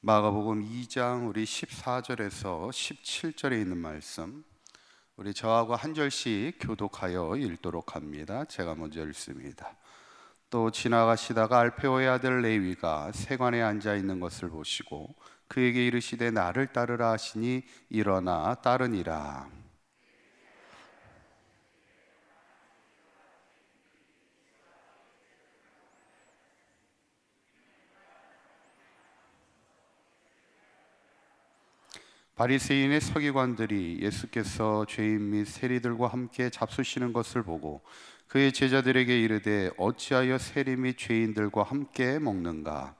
마가복음 2장 우리 14절에서 17절에 있는 말씀, 우리 저하고 한 절씩 교독하여 읽도록 합니다. 제가 먼저 읽습니다. 또 지나가시다가 알페오의 아들 레위가 세관에 앉아 있는 것을 보시고 그에게 이르시되 나를 따르라 하시니 일어나 따르니라. 바리새인의 서기관들이 예수께서 죄인 및 세리들과 함께 잡수시는 것을 보고 그의 제자들에게 이르되 어찌하여 세리 및 죄인들과 함께 먹는가?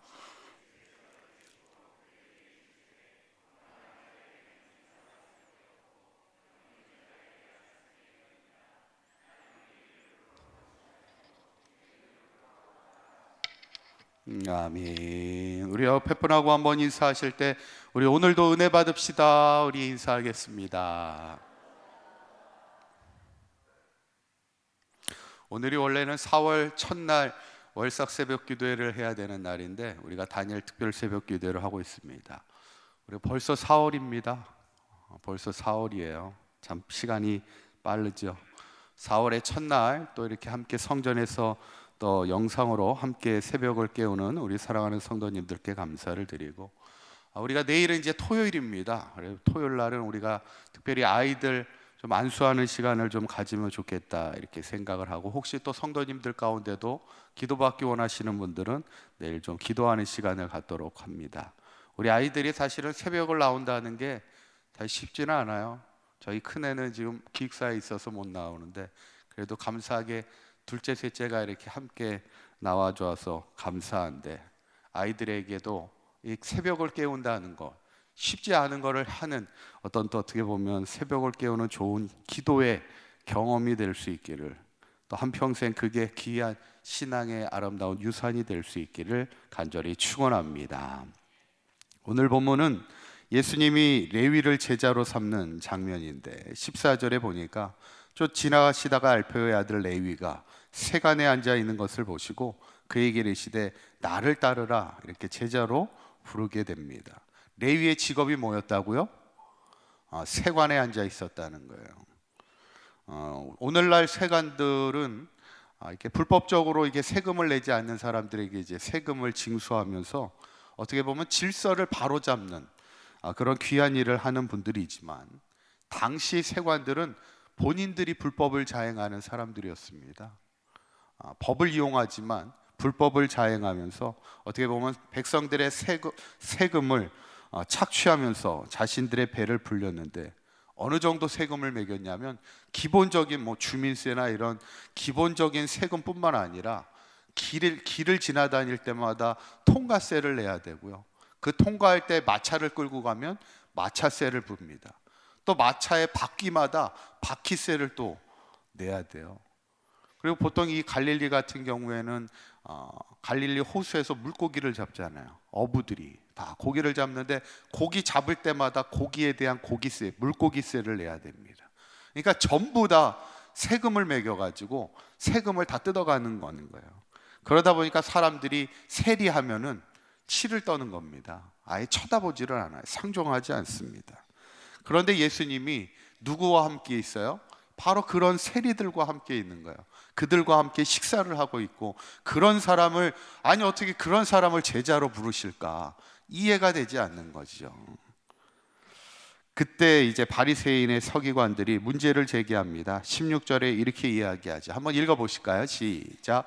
아멘. 우리 옆에 분하고 한번 인사하실 때 우리 오늘도 은혜 받읍시다. 우리 인사하겠습니다. 오늘이 원래는 4월 첫날 월삭 새벽 기도회를 해야 되는 날인데 우리가 단일 특별 새벽 기도회를 하고 있습니다. 우리 벌써 4월입니다. 벌써 4월이에요. 참 시간이 빠르죠. 4월의 첫날 또 이렇게 함께 성전에서 또 영상으로 함께 새벽을 깨우는 우리 사랑하는 성도님들께 감사를 드리고, 우리가 내일은 이제 토요일입니다. 토요일 날은 우리가 특별히 아이들 좀 안수하는 시간을 좀 가지면 좋겠다 이렇게 생각을 하고, 혹시 또 성도님들 가운데도 기도받기 원하시는 분들은 내일 좀 기도하는 시간을 갖도록 합니다. 우리 아이들이 사실은 새벽을 나온다는 게 다 쉽지는 않아요. 저희 큰애는 지금 기숙사에 있어서 못 나오는데 그래도 감사하게 둘째 셋째가 이렇게 함께 나와줘서 감사한데, 아이들에게도 이 새벽을 깨운다는 것 쉽지 않은 거를 하는 어떤, 또 어떻게 보면 새벽을 깨우는 좋은 기도의 경험이 될 수 있기를, 또 한평생 그게 귀한 신앙의 아름다운 유산이 될 수 있기를 간절히 축원합니다. 오늘 본문은 예수님이 레위를 제자로 삼는 장면인데 14절에 보니까 저 지나가시다가 알페오의 아들 레위가 세관에 앉아 있는 것을 보시고 그에게 이르시되 나를 따르라 이렇게 제자로 부르게 됩니다. 레위의 직업이 뭐였다고요? 세관에 앉아 있었다는 거예요. 오늘날 세관들은 이렇게 불법적으로 이게 세금을 내지 않는 사람들에게 이제 세금을 징수하면서 어떻게 보면 질서를 바로잡는 그런 귀한 일을 하는 분들이지만, 당시 세관들은 본인들이 불법을 자행하는 사람들이었습니다. 법을 이용하지만 불법을 자행하면서 어떻게 보면 백성들의 세금을 착취하면서 자신들의 배를 불렸는데, 어느 정도 세금을 매겼냐면 기본적인 주민세나 이런 기본적인 세금뿐만 아니라 길을 지나다닐 때마다 통과세를 내야 되고요. 그 통과할 때 마차를 끌고 가면 마차세를 붑니다. 또 마차의 바퀴마다 바퀴세를 또 내야 돼요. 그리고 보통 이 갈릴리 같은 경우에는 갈릴리 호수에서 물고기를 잡잖아요. 어부들이 다 고기를 잡는데 고기 잡을 때마다 고기에 대한 고기세, 물고기세를 내야 됩니다. 그러니까 전부 다 세금을 매겨가지고 세금을 다 뜯어가는 거예요. 그러다 보니까 사람들이 세리하면은 치를 떠는 겁니다. 아예 쳐다보지를 않아요. 상종하지 않습니다. 그런데 예수님이 누구와 함께 있어요? 바로 그런 세리들과 함께 있는 거예요. 그들과 함께 식사를 하고 있고, 그런 사람을, 아니 어떻게 그런 사람을 제자로 부르실까 이해가 되지 않는 거죠. 그때 이제 바리새인의 서기관들이 문제를 제기합니다. 16절에 이렇게 이야기하죠. 한번 읽어보실까요? 시작.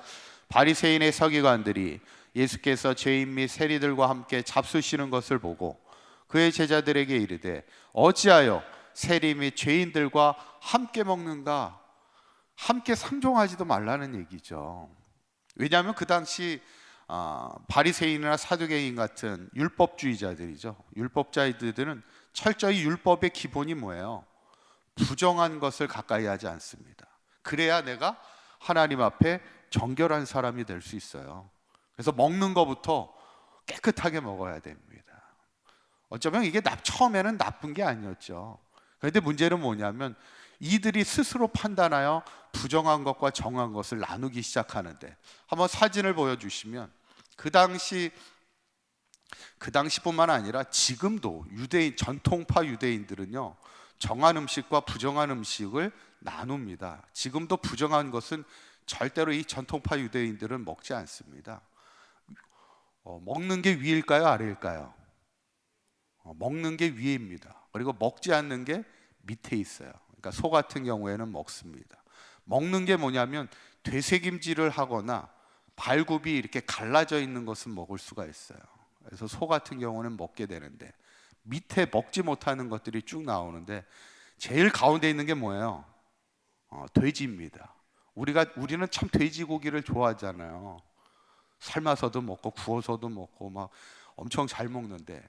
바리새인의 서기관들이 예수께서 죄인 및 세리들과 함께 잡수시는 것을 보고 그의 제자들에게 이르되 어찌하여 세리 및 죄인들과 함께 먹는가? 함께 상종하지도 말라는 얘기죠. 왜냐하면 그 당시 바리새인이나 사두개인 같은 율법주의자들이죠. 율법자들은 철저히 율법의 기본이 뭐예요? 부정한 것을 가까이 하지 않습니다. 그래야 내가 하나님 앞에 정결한 사람이 될 수 있어요. 그래서 먹는 것부터 깨끗하게 먹어야 됩니다. 어쩌면 이게 처음에는 나쁜 게 아니었죠. 그런데 문제는 뭐냐면 이들이 스스로 판단하여 부정한 것과 정한 것을 나누기 시작하는데, 한번 사진을 보여주시면 그 당시 그 당시뿐만 아니라 지금도 유대인 전통파 유대인들은요, 정한 음식과 부정한 음식을 나눕니다. 지금도 부정한 것은 절대로 이 전통파 유대인들은 먹지 않습니다. 먹는 게 위일까요, 아래일까요? 먹는 게 위입니다. 그리고 먹지 않는 게 밑에 있어요. 그러니까 소 같은 경우에는 먹습니다. 먹는 게 뭐냐면 되새김질을 하거나 발굽이 이렇게 갈라져 있는 것은 먹을 수가 있어요. 그래서 소 같은 경우는 먹게 되는데, 밑에 먹지 못하는 것들이 쭉 나오는데 제일 가운데 있는 게 뭐예요? 돼지입니다. 우리는 참 돼지고기를 좋아하잖아요. 삶아서도 먹고 구워서도 먹고 막 엄청 잘 먹는데,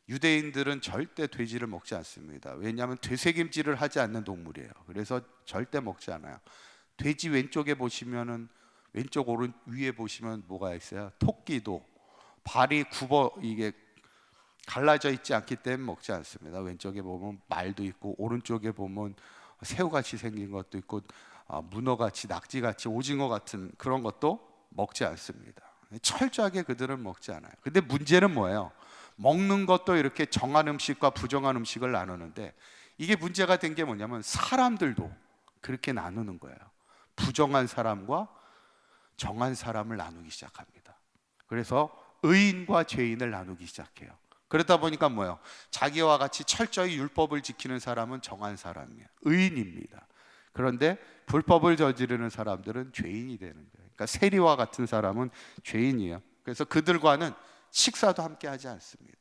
유대인들은 절대 돼지를 먹지 않습니다. 왜냐하면 되새김질을 하지 않는 동물이에요. 그래서 절대 먹지 않아요. 돼지 왼쪽에 보시면은, 왼쪽 오른 위에 보시면 뭐가 있어요? 토끼도 발이 이게 갈라져 있지 않기 때문에 먹지 않습니다. 왼쪽에 보면 말도 있고, 오른쪽에 보면 새우같이 생긴 것도 있고, 문어같이, 낙지같이, 오징어 같은 그런 것도 먹지 않습니다. 철저하게 그들은 먹지 않아요. 근데 문제는 뭐예요? 먹는 것도 이렇게 정한 음식과 부정한 음식을 나누는데, 이게 문제가 된 게 뭐냐면 사람들도 그렇게 나누는 거예요. 부정한 사람과 정한 사람을 나누기 시작합니다. 그래서 의인과 죄인을 나누기 시작해요. 그러다 보니까 뭐예요? 자기와 같이 철저히 율법을 지키는 사람은 정한 사람이에요. 의인입니다. 그런데 불법을 저지르는 사람들은 죄인이 되는 거예요. 그러니까 세리와 같은 사람은 죄인이에요. 그래서 그들과는 식사도 함께 하지 않습니다.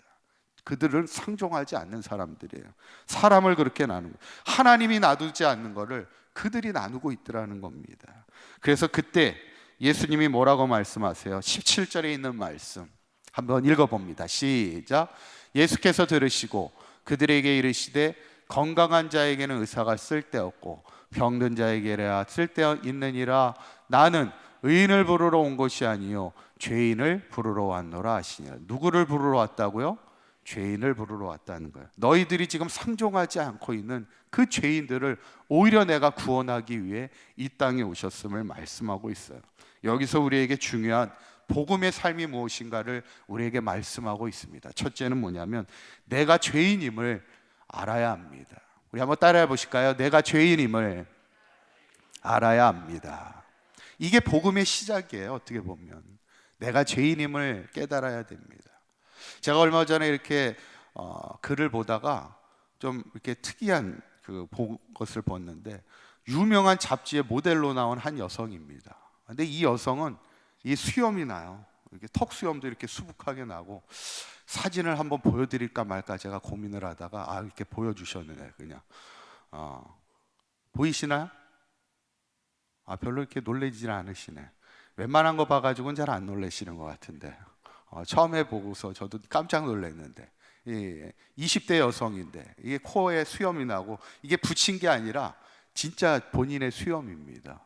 그들은 상종하지 않는 사람들이에요. 사람을 그렇게 나누는 거예요. 하나님이 놔두지 않는 것을 그들이 나누고 있더라는 겁니다. 그래서 그때 예수님이 뭐라고 말씀하세요? 17절에 있는 말씀 한번 읽어봅니다. 시작. 예수께서 들으시고 그들에게 이르시되 건강한 자에게는 의사가 쓸데없고 병든 자에게야 쓸데있느니라. 나는 의인을 부르러 온 것이 아니요 죄인을 부르러 왔노라 하시니라. 누구를 부르러 왔다고요? 죄인을 부르러 왔다는 거예요. 너희들이 지금 상종하지 않고 있는 그 죄인들을 오히려 내가 구원하기 위해 이 땅에 오셨음을 말씀하고 있어요. 여기서 우리에게 중요한 복음의 삶이 무엇인가를 우리에게 말씀하고 있습니다. 첫째는 뭐냐면 내가 죄인임을 알아야 합니다. 우리 한번 따라해 보실까요? 내가 죄인임을 알아야 합니다. 이게 복음의 시작이에요. 어떻게 보면 내가 죄인임을 깨달아야 됩니다. 제가 얼마 전에 이렇게 글을 보다가 좀 이렇게 특이한 것을 봤는데, 유명한 잡지의 모델로 나온 한 여성입니다. 근데 이 여성은 이 수염이 나요. 이렇게 턱 수염도 이렇게 수북하게 나고, 사진을 한번 보여드릴까 말까 제가 고민을 하다가 이렇게 보여주셨네. 그냥 보이시나요? 별로 이렇게 놀라지는 않으시네. 웬만한 거 봐가지고는 잘 안 놀라시는 것 같은데, 처음에 보고서 저도 깜짝 놀랐는데, 20대 여성인데 이게 코에 수염이 나고, 이게 붙인 게 아니라 진짜 본인의 수염입니다.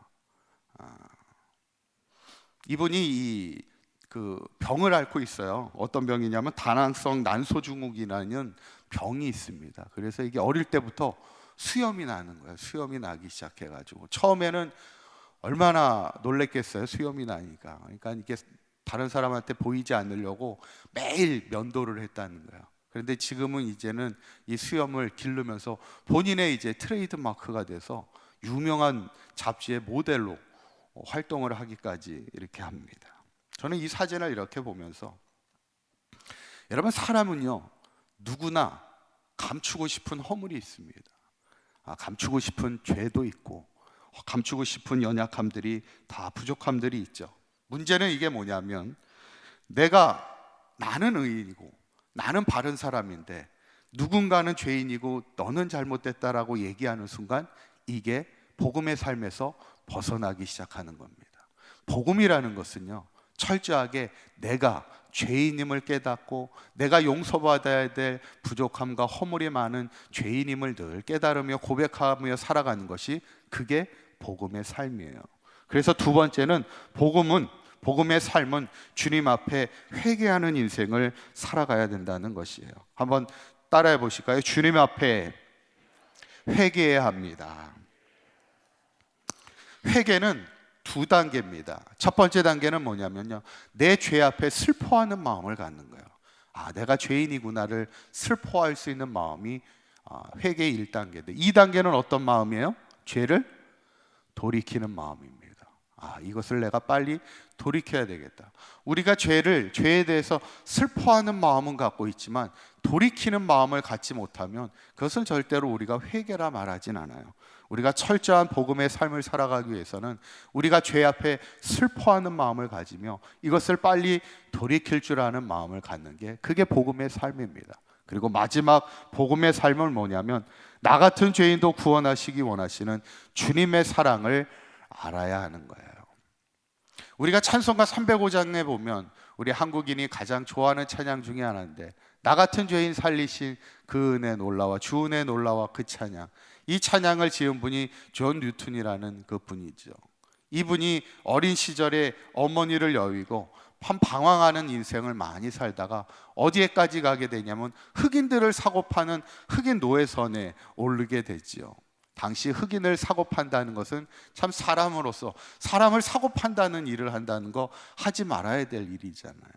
이분이 그 병을 앓고 있어요. 어떤 병이냐면 다낭성 난소증후군이라는 병이 있습니다. 그래서 이게 어릴 때부터 수염이 나는 거예요. 수염이 나기 시작해가지고 처음에는 얼마나 놀랬겠어요. 수염이 나니까. 그러니까 이게 다른 사람한테 보이지 않으려고 매일 면도를 했다는 거예요. 그런데 지금은 이제는 이 수염을 기르면서 본인의 이제 트레이드 마크가 돼서 유명한 잡지의 모델로 활동을 하기까지 이렇게 합니다. 저는 이 사진을 이렇게 보면서, 여러분, 사람은요 누구나 감추고 싶은 허물이 있습니다. 감추고 싶은 죄도 있고, 감추고 싶은 연약함들이, 다 부족함들이 있죠. 문제는 이게 뭐냐면, 나는 의인이고 나는 바른 사람인데 누군가는 죄인이고 너는 잘못됐다라고 얘기하는 순간, 이게 복음의 삶에서 벗어나기 시작하는 겁니다. 복음이라는 것은요, 철저하게 내가 죄인임을 깨닫고 내가 용서받아야 될 부족함과 허물이 많은 죄인임을 늘 깨달으며 고백하며 살아가는 것이, 그게 복음의 삶이에요. 그래서 두 번째는 복음의 삶은 주님 앞에 회개하는 인생을 살아가야 된다는 것이에요. 한번 따라해 보실까요? 주님 앞에 회개해야 합니다. 회개는 두 단계입니다. 첫 번째 단계는 뭐냐면요, 내 죄 앞에 슬퍼하는 마음을 갖는 거예요. 내가 죄인이구나를 슬퍼할 수 있는 마음이 회개의 1단계인데, 2단계는 어떤 마음이에요? 죄를 돌이키는 마음입니다. 이것을 내가 빨리 돌이켜야 되겠다. 우리가 죄에 대해서 슬퍼하는 마음은 갖고 있지만 돌이키는 마음을 갖지 못하면 그것은 절대로 우리가 회개라 말하진 않아요. 우리가 철저한 복음의 삶을 살아가기 위해서는 우리가 죄 앞에 슬퍼하는 마음을 가지며 이것을 빨리 돌이킬 줄 아는 마음을 갖는 게, 그게 복음의 삶입니다. 그리고 마지막 복음의 삶은 뭐냐면, 나 같은 죄인도 구원하시기 원하시는 주님의 사랑을 알아야 하는 거예요. 우리가 찬송가 305장에 보면 우리 한국인이 가장 좋아하는 찬양 중에 하나인데, 나 같은 죄인 살리신 그 은혜 놀라와 주 은혜 놀라와 그 찬양, 이 찬양을 지은 분이 존 뉴턴이라는 그 분이죠. 이분이 어린 시절에 어머니를 여의고 방황하는 인생을 많이 살다가 어디에까지 가게 되냐면 흑인들을 사고 파는 흑인 노예선에 오르게 되지요. 당시 흑인을 사고 판다는 것은 참 사람으로서 사람을 사고 판다는 일을 한다는 거 하지 말아야 될 일이잖아요.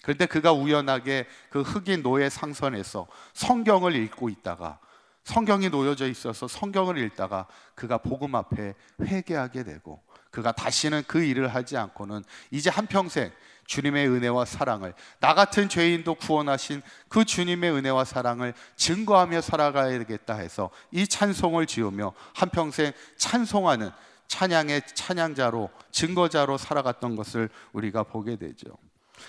그런데 그가 우연하게 그 흑인 노예 상선에서 성경을 읽고 있다가, 성경이 놓여져 있어서 성경을 읽다가 그가 복음 앞에 회개하게 되고, 그가 다시는 그 일을 하지 않고는 이제 한평생 주님의 은혜와 사랑을, 나 같은 죄인도 구원하신 그 주님의 은혜와 사랑을 증거하며 살아가야 되겠다 해서 이 찬송을 지으며 한평생 찬송하는 찬양의 찬양자로, 증거자로 살아갔던 것을 우리가 보게 되죠.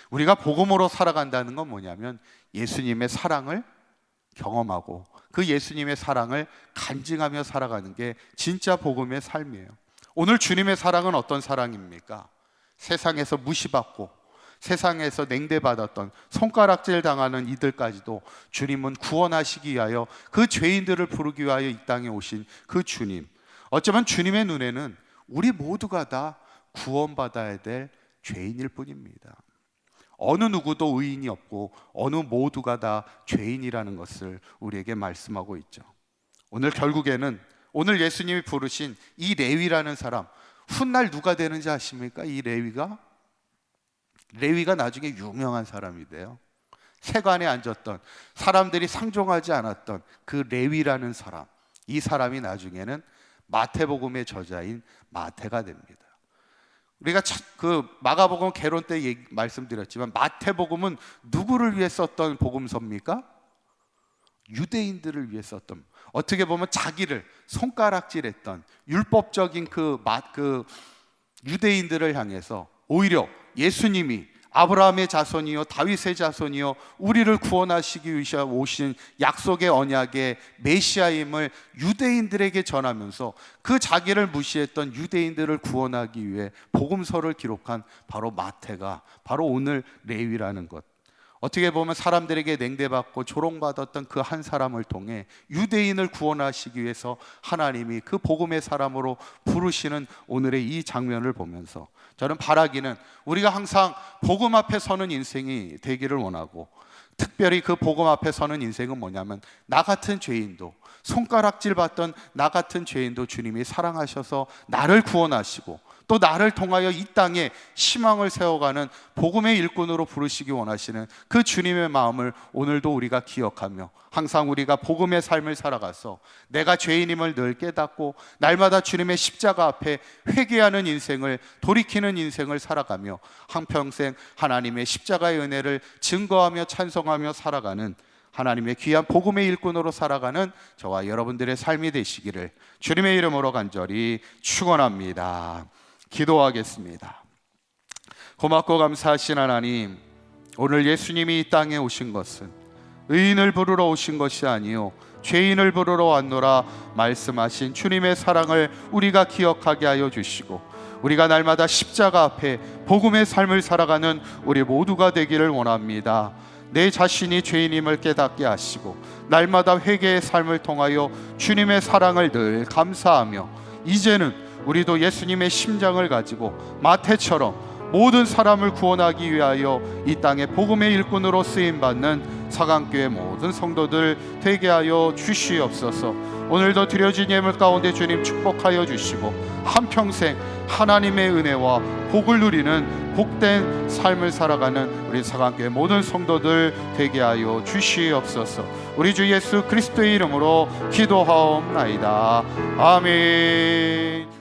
우리가 복음으로 살아간다는 건 뭐냐면 예수님의 사랑을 경험하고 그 예수님의 사랑을 간증하며 살아가는 게 진짜 복음의 삶이에요. 오늘 주님의 사랑은 어떤 사랑입니까? 세상에서 무시받고 세상에서 냉대받았던, 손가락질 당하는 이들까지도 주님은 구원하시기 위하여, 그 죄인들을 부르기 위하여 이 땅에 오신 그 주님, 어쩌면 주님의 눈에는 우리 모두가 다 구원받아야 될 죄인일 뿐입니다. 어느 누구도 의인이 없고 어느 모두가 다 죄인이라는 것을 우리에게 말씀하고 있죠. 오늘 결국에는 오늘 예수님이 부르신 이 레위라는 사람, 훗날 누가 되는지 아십니까? 이 레위가 나중에 유명한 사람이 돼요. 세관에 앉았던, 사람들이 상종하지 않았던 그 레위라는 사람, 이 사람이 나중에는 마태복음의 저자인 마태가 됩니다. 우리가 그 마가복음 개론 때 말씀드렸지만 마태복음은 누구를 위해 썼던 복음서입니까? 유대인들을 위해 썼던, 어떻게 보면 자기를 손가락질했던 율법적인 그 유대인들을 향해서 오히려 예수님이 아브라함의 자손이요 다윗의 자손이요 우리를 구원하시기 위해 오신 약속의 언약의 메시아임을 유대인들에게 전하면서 그 자기를 무시했던 유대인들을 구원하기 위해 복음서를 기록한 바로 마태가 바로 오늘 레위라는 것, 어떻게 보면 사람들에게 냉대받고 조롱받았던 그 한 사람을 통해 유대인을 구원하시기 위해서 하나님이 그 복음의 사람으로 부르시는 오늘의 이 장면을 보면서 저는 바라기는 우리가 항상 복음 앞에 서는 인생이 되기를 원하고, 특별히 그 복음 앞에 서는 인생은 뭐냐면 나 같은 죄인도, 손가락질 받던 나 같은 죄인도 주님이 사랑하셔서 나를 구원하시고 또 나를 통하여 이 땅에 희망을 세워가는 복음의 일꾼으로 부르시기 원하시는 그 주님의 마음을 오늘도 우리가 기억하며 항상 우리가 복음의 삶을 살아가서 내가 죄인임을 늘 깨닫고 날마다 주님의 십자가 앞에 회개하는 인생을, 돌이키는 인생을 살아가며 한평생 하나님의 십자가의 은혜를 증거하며 찬송하며 살아가는 하나님의 귀한 복음의 일꾼으로 살아가는 저와 여러분들의 삶이 되시기를 주님의 이름으로 간절히 축원합니다. 기도하겠습니다. 고맙고 감사하신 하나님, 오늘 예수님이 이 땅에 오신 것은 의인을 부르러 오신 것이 아니요 죄인을 부르러 왔노라 말씀하신 주님의 사랑을 우리가 기억하게 하여 주시고, 우리가 날마다 십자가 앞에 복음의 삶을 살아가는 우리 모두가 되기를 원합니다. 내 자신이 죄인임을 깨닫게 하시고 날마다 회개의 삶을 통하여 주님의 사랑을 늘 감사하며, 이제는 우리도 예수님의 심장을 가지고 마태처럼 모든 사람을 구원하기 위하여 이 땅에 복음의 일꾼으로 쓰임받는 사강교회 모든 성도들 되게 하여 주시옵소서. 오늘도 드려진 예물 가운데 주님 축복하여 주시고 한평생 하나님의 은혜와 복을 누리는 복된 삶을 살아가는 우리 사랑교회 모든 성도들 되게 하여 주시옵소서. 우리 주 예수 그리스도의 이름으로 기도하옵나이다. 아멘.